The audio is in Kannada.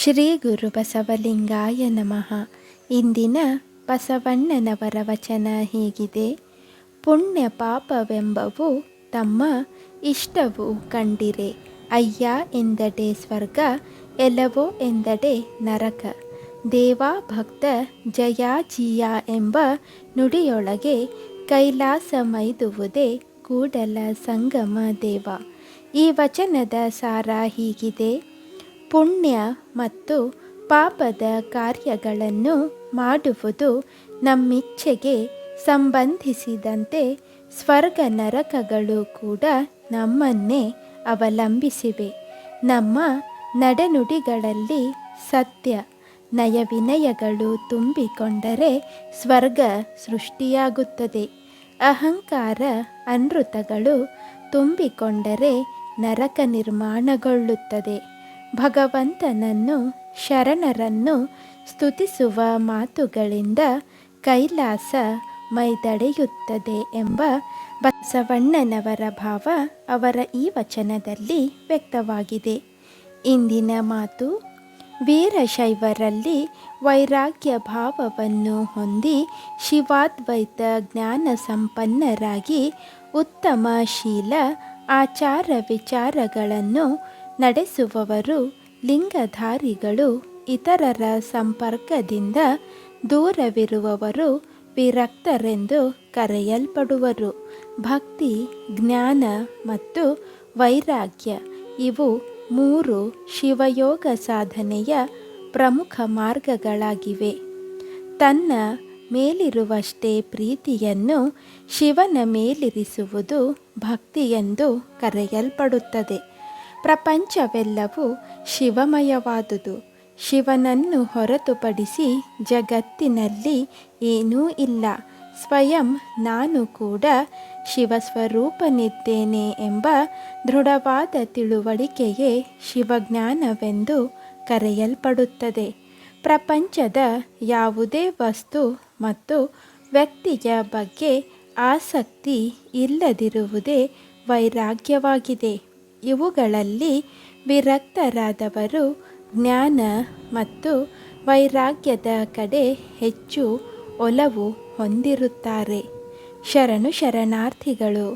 ಶ್ರೀ ಗುರು ಬಸವಲಿಂಗಾಯ ನಮಃ. ಇಂದಿನ ಬಸವಣ್ಣನವರ ವಚನ ಹೀಗಿದೆ: ಪುಣ್ಯ ಪಾಪವೆಂಬವು ತಮ್ಮ ಇಷ್ಟವು ಕಂಡಿರೆ, ಅಯ್ಯ ಎಂದಡೆ ಸ್ವರ್ಗ, ಎಲವೋ ಎಂದಡೆ ನರಕ. ದೇವ ಭಕ್ತ ಜಯ ಜೀಯ ಎಂಬ ನುಡಿಯೊಳಗೆ ಕೈಲಾಸ ಮೈದುವುದೇ ಕೂಡಲ ಸಂಗಮ ದೇವ. ಈ ವಚನದ ಸಾರ ಹೀಗಿದೆ: ಪುಣ್ಯ ಮತ್ತು ಪಾಪದ ಕಾರ್ಯಗಳನ್ನು ಮಾಡುವುದು ನಮ್ಮಿಚ್ಛೆಗೆ ಸಂಬಂಧಿಸಿದಂತೆ ಸ್ವರ್ಗ ನರಕಗಳು ಕೂಡ ನಮ್ಮನ್ನೇ ಅವಲಂಬಿಸಿವೆ. ನಮ್ಮ ನಡೆನುಡಿಗಳಲ್ಲಿ ಸತ್ಯ ನಯವಿನಯಗಳು ತುಂಬಿಕೊಂಡರೆ ಸ್ವರ್ಗ ಸೃಷ್ಟಿಯಾಗುತ್ತದೆ. ಅಹಂಕಾರ ಅನೃತಗಳು ತುಂಬಿಕೊಂಡರೆ ನರಕ ನಿರ್ಮಾಣಗೊಳ್ಳುತ್ತದೆ. ಭಗವಂತನನ್ನು ಶರಣರನ್ನು ಸ್ತುತಿಸುವ ಮಾತುಗಳಿಂದ ಕೈಲಾಸ ಮೈದಳೆಯುತ್ತದೆ ಎಂಬ ಬಸವಣ್ಣನವರ ಭಾವ ಅವರ ಈ ವಚನದಲ್ಲಿ ವ್ಯಕ್ತವಾಗಿದೆ. ಇಂದಿನ ಮಾತು: ವೀರಶೈವರಲ್ಲಿ ವೈರಾಗ್ಯ ಭಾವವನ್ನು ಹೊಂದಿ ಶಿವಾದ್ವೈತ ಜ್ಞಾನ ಸಂಪನ್ನರಾಗಿ ಉತ್ತಮ ಶೀಲ ಆಚಾರ ವಿಚಾರಗಳನ್ನು ನಡೆಸುವವರು ಲಿಂಗಧಾರಿಗಳು. ಇತರರ ಸಂಪರ್ಕದಿಂದ ದೂರವಿರುವವರು ವಿರಕ್ತರೆಂದು ಕರೆಯಲ್ಪಡುವರು. ಭಕ್ತಿ, ಜ್ಞಾನ ಮತ್ತು ವೈರಾಗ್ಯ ಇವು ಮೂರು ಶಿವಯೋಗ ಸಾಧನೆಯ ಪ್ರಮುಖ ಮಾರ್ಗಗಳಾಗಿವೆ. ತನ್ನ ಮೇಲಿರುವಷ್ಟೇ ಪ್ರೀತಿಯನ್ನು ಶಿವನ ಮೇಲಿರಿಸುವುದು ಭಕ್ತಿಯೆಂದು ಕರೆಯಲ್ಪಡುತ್ತದೆ. ಪ್ರಪಂಚವೆಲ್ಲವೂ ಶಿವಮಯವಾದುದು. ಶಿವನನ್ನು ಹೊರತುಪಡಿಸಿ ಜಗತ್ತಿನಲ್ಲಿ ಏನೂ ಇಲ್ಲ. ಸ್ವಯಂ ನಾನು ಕೂಡ ಶಿವಸ್ವರೂಪನಿದ್ದೇನೆ ಎಂಬ ದೃಢವಾದ ತಿಳುವಳಿಕೆಯೇ ಶಿವಜ್ಞಾನವೆಂದು ಕರೆಯಲ್ಪಡುತ್ತದೆ. ಪ್ರಪಂಚದ ಯಾವುದೇ ವಸ್ತು ಮತ್ತು ವ್ಯಕ್ತಿಯ ಬಗ್ಗೆ ಆಸಕ್ತಿ ಇಲ್ಲದಿರುವುದೇ ವೈರಾಗ್ಯವಾಗಿದೆ. ಇವುಗಳಲ್ಲಿ ವಿರಕ್ತರಾದವರು ಜ್ಞಾನ ಮತ್ತು ವೈರಾಗ್ಯದ ಕಡೆ ಹೆಚ್ಚು ಒಲವು ಹೊಂದಿರುತ್ತಾರೆ. ಶರಣು ಶರಣಾರ್ಥಿಗಳು.